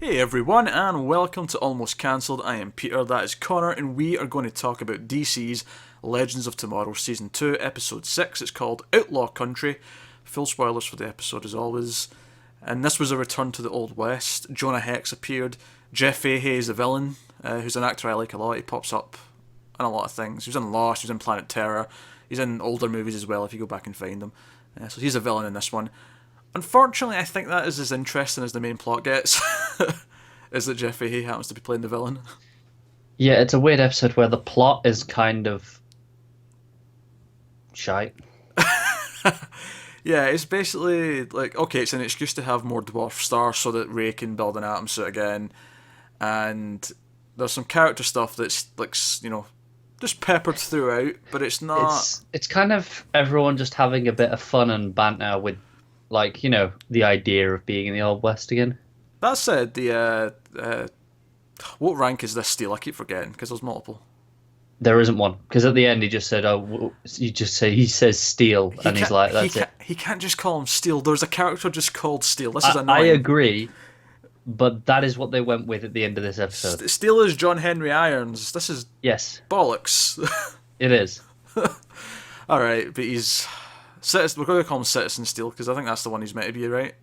Hey everyone, and welcome to Almost Cancelled. I am Peter, that is Connor, and we are going to talk about DC's Legends of Tomorrow Season 2, Episode 6. It's called Outlaw Country. Full spoilers for the episode as always. And this was a return to the Old West. Jonah Hex appeared. Jeff Fahey is the villain, who's an actor I like a lot. He pops up in a lot of things. He was in Lost, he was in Planet Terror. He's in older movies as well if you go back and find him. So he's a villain in this one. Unfortunately, I think that is as interesting as the main plot gets. Is that Jeff Fahey happens to be playing the villain. Yeah, it's a weird episode where the plot is kind of shite. Yeah, it's basically like, okay, it's an excuse to have more dwarf stars so that Ray can build an atom suit again. And there's some character stuff that's, like, just peppered throughout, but it's not. It's kind of everyone just having a bit of fun and banter with, like, the idea of being in the Old West again. That said, what rank is this steel? I keep forgetting because there's multiple. There isn't one because at the end he just said, "Oh, he says steel," and he's like, "That's it." He can't just call him Steel. There's a character just called Steel. This is I annoying. agree, but that is what they went with at the end of this episode. Steel is John Henry Irons. This is Yes, bollocks. it is. All right, but he's We're going to call him Citizen Steel because I think that's the one he's meant to be, right?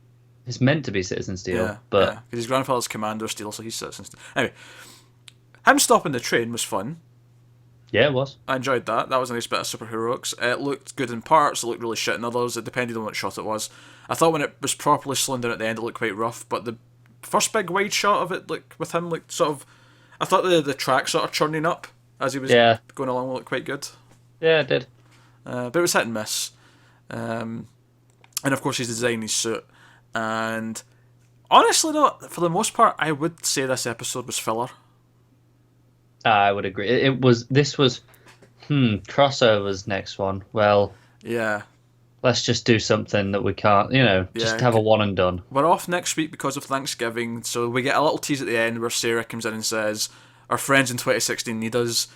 It's meant to be Citizen Steel, Yeah, but because his grandfather's Commander Steel, so he's Citizen Steel. Anyway, him stopping the train was fun. yeah, it was. I enjoyed that. That was a nice bit of superheroics. It looked good in parts, it looked really shit in others. It depended on what shot it was. I thought when it was properly slowing down at the end, it looked quite rough, but the first big wide shot of it, like with him, like sort of, I thought the track sort of churning up as he was going along, looked quite good. Yeah, it did. But it was hit and miss. And of course, he's designed his suit. And honestly, though, for the most part, I would say this episode was filler. I would agree. It was. This was. Crossovers next one. Well, Yeah. let's just do something that we can't. Just have a one and done. We're off next week because of Thanksgiving, so we get a little tease at the end where Sarah comes in and says, our friends in 2016 need us,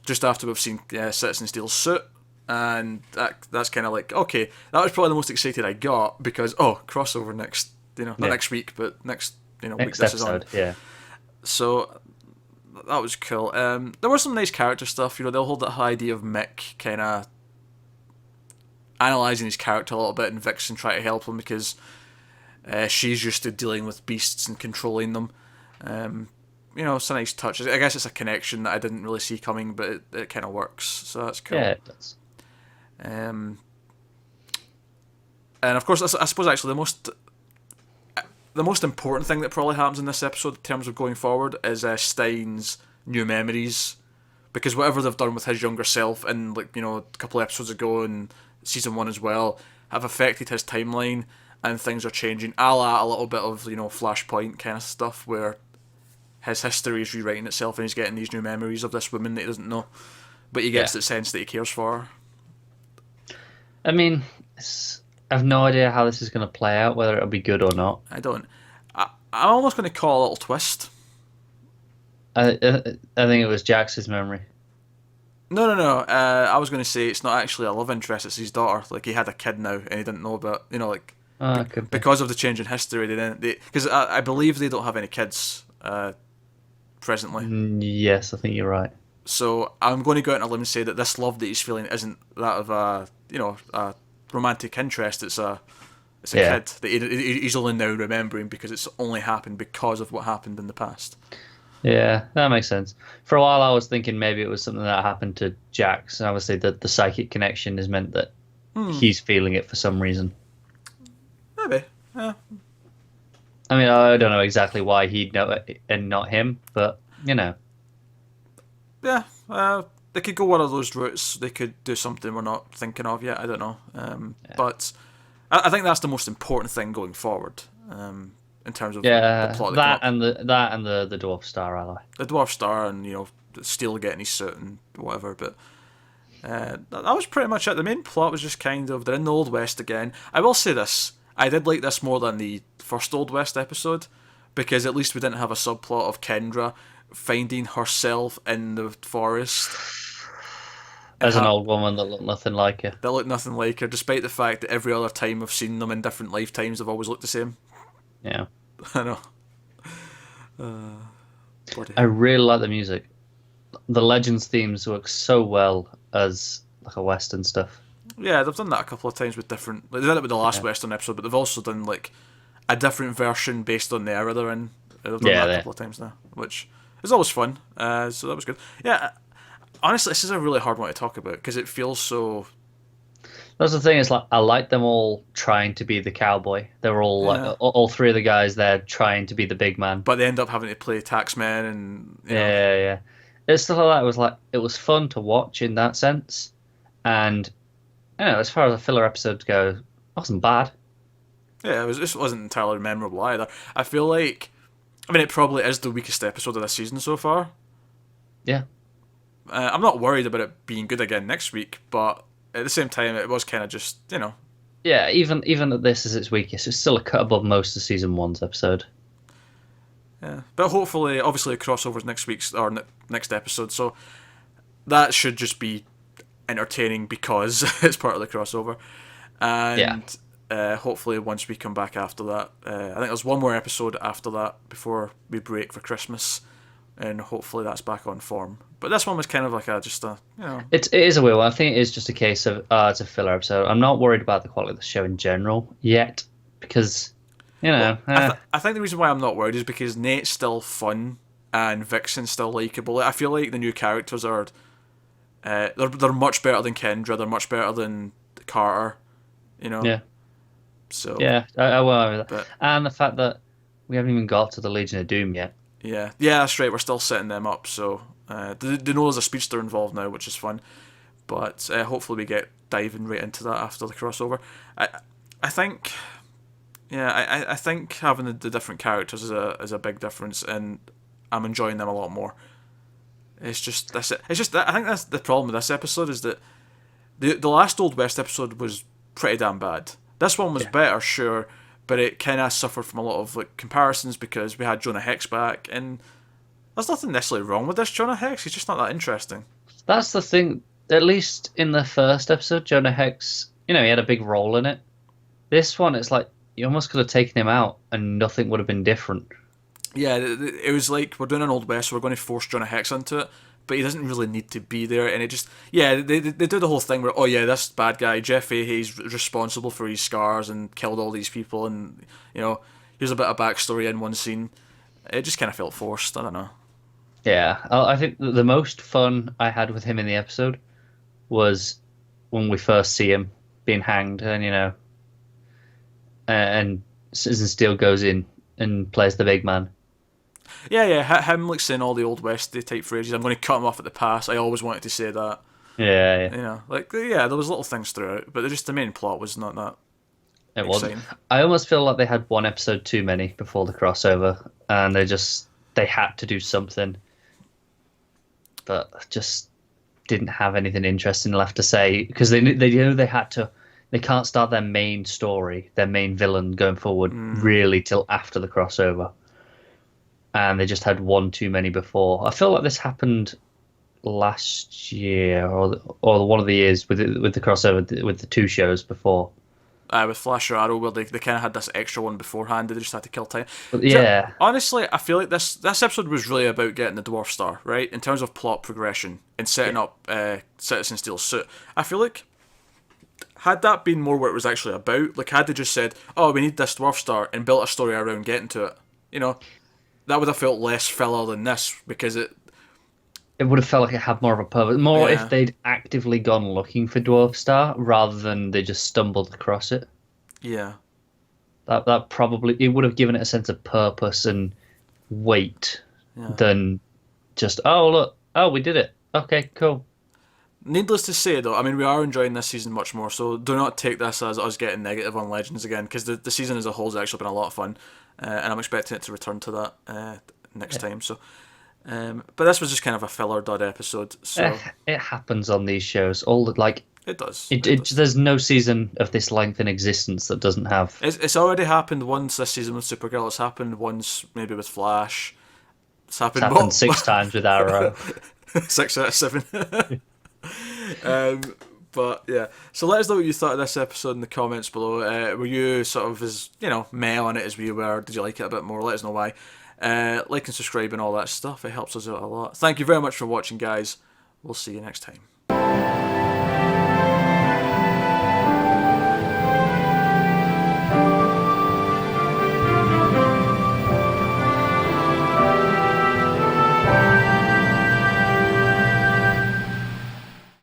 just after we've seen Citizen Steel's suit. And that's kind of like, okay, that was probably the most excited I got because, crossover next, not next week, but next, week Next this episode, is on. yeah. So that was cool. There was some nice character stuff. They'll hold that high idea of Mick kind of analysing his character a little bit and Vixen try to help him because she's used to dealing with beasts and controlling them. It's a nice touch. I guess it's a connection that I didn't really see coming, but it kind of works. So that's cool. Yeah, it does. And of course, I suppose actually the most important thing that probably happens in this episode in terms of going forward is Stein's new memories, because whatever they've done with his younger self in a couple of episodes ago and season 1 as well have affected his timeline, and things are changing, a little bit of Flashpoint kind of stuff where his history is rewriting itself and he's getting these new memories of this woman that he doesn't know, but he gets the sense that he cares for her. I mean, I have no idea how this is going to play out, whether it'll be good or not. I don't. I'm almost going to call a little twist. I think it was Jax's memory. No. I was going to say it's not actually a love interest; it's his daughter. Like, he had a kid now, and he didn't know about. Because of the change in history, they didn't. Because I believe they don't have any kids presently. Yes, I think you're right. So I'm going to go out on a limb and say that this love that he's feeling isn't that of a romantic interest. It's a kid that he's only now remembering because it's only happened because of what happened in the past. Yeah, that makes sense. For a while, I was thinking maybe it was something that happened to Jax, and obviously the psychic connection has meant that he's feeling it for some reason. Maybe. Yeah. I mean, I don't know exactly why he'd know it and not him, but Yeah, they could go one of those routes. They could do something we're not thinking of yet. I don't know. But I think that's the most important thing going forward in terms of the plot. That and the Dwarf Star ally. The Dwarf Star and Steel getting his suit and whatever. But that was pretty much it. The main plot was just kind of they're in the Old West again. I will say this: I did like this more than the first Old West episode because at least we didn't have a subplot of Kendra finding herself in the forest as an old woman that looked nothing like her. That looked nothing like her, despite the fact that every other time I've seen them in different lifetimes, they've always looked the same. Yeah. I know. Bloody I hell. really like the music. The Legends themes work so well as like a Western stuff. Yeah, they've done that a couple of times with different. Like, they did it with the last Yeah, Western episode, but they've also done like a different version based on the era they're in. They've done that yeah, a they couple of times now, which is always fun. So that was good. Yeah, honestly, this is a really hard one to talk about because it feels so. That's the thing. Is like I like them all trying to be the cowboy. They're all like Yeah, all three of the guys there trying to be the big man. but they end up having to play taxmen, and Yeah, yeah. It's stuff like that. It was like it was fun to watch in that sense, and as far as the filler episodes go, it wasn't bad. yeah, it wasn't entirely memorable either. I feel like, I mean, it probably is the weakest episode of this season so far. Yeah, I'm not worried about it being good again next week, but at the same time, it was kind of just yeah. Even at this is its weakest, it's still a cut above most of season one's episode. yeah. But hopefully, obviously, crossovers next week's or next episode, so that should just be entertaining because it's part of the crossover, Yeah, and hopefully, once we come back after that, I think there's one more episode after that before we break for Christmas, and hopefully that's back on form. But this one was kind of like just a it is a weird one. I think it is just a case of it's a filler episode. I'm not worried about the quality of the show in general yet because Well, I think the reason why I'm not worried is because Nate's still fun and Vixen's still likable. I feel like the new characters are they're much better than Kendra. They're much better than Carter. You know. yeah. So Yeah, I will agree with that. but And the fact that we haven't even got to the Legion of Doom yet. yeah, that's right. We're still setting them up. So they know there's a speedster involved now, which is fun. But hopefully we get diving right into that after the crossover. I I think. Yeah, I think having the different characters is a big difference, and I'm enjoying them a lot more. It's just this. It's just I think that's the problem with this episode is that the last Old West episode was pretty damn bad. This one was Yeah. better, sure, but it kind of suffered from a lot of like comparisons because we had Jonah Hex back, and there's nothing necessarily wrong with this Jonah Hex. He's just not that interesting. That's the thing. At least in the first episode, Jonah Hex, he had a big role in it. This one, it's like you almost could have taken him out and nothing would have been different. Yeah, it was like we're doing an Old West, so we're going to force Jonah Hex into it, but he doesn't really need to be there, and it just they do the whole thing where oh yeah, this bad guy Jeff Fahey's responsible for his scars and killed all these people, and here's a bit of backstory in one scene. It just kind of felt forced. I don't know. Yeah, I think the most fun I had with him in the episode was when we first see him being hanged, and Citizen Steel goes in and plays the big man. Yeah, him like saying all the Old West type phrases. I'm going to cut him off at the pass. I always wanted to say that. Yeah, yeah. Like yeah, there was little things throughout, but just the main plot was not that It wasn't. exciting. I almost feel like they had one episode too many before the crossover, and they had to do something, but just didn't have anything interesting left to say because they knew they had to. They can't start their main story, their main villain going forward, really till after the crossover, and they just had one too many before. I feel like this happened last year or one of the years with the crossover with the two shows before. With Flash or Arrow, where they kind of had this extra one beforehand, they just had to kill time. But yeah, Honestly, I feel like this episode was really about getting the Dwarf Star, right? In terms of plot progression and setting up Citizen Steel's suit. I feel like had that been more what it was actually about, like had they just said, oh, we need this Dwarf Star and built a story around getting to it, that would have felt less filler than this because it would have felt like it had more of a purpose. More yeah if they'd actively gone looking for Dwarf Star rather than they just stumbled across it. yeah That probably it would have given it a sense of purpose and weight than just we did it. Okay, cool. Needless to say, though, I mean, we are enjoying this season much more, so do not take this as us getting negative on Legends again, because the season as a whole has actually been a lot of fun, and I'm expecting it to return to that next time. So, but this was just kind of a filler dud episode, so It happens on these shows. All the like it does. there's no season of this length in existence that doesn't have. It's already happened once this season with Supergirl. It's happened once maybe with Flash. It's happened, Six times with Arrow. 6 out of 7. But yeah, so let us know what you thought of this episode in the comments below. Were you sort of as meh on it as we were? Did you like it a bit more? Let us know why. Like and subscribe and all that stuff. It helps us out a lot. Thank you very much for watching, guys. We'll see you next time.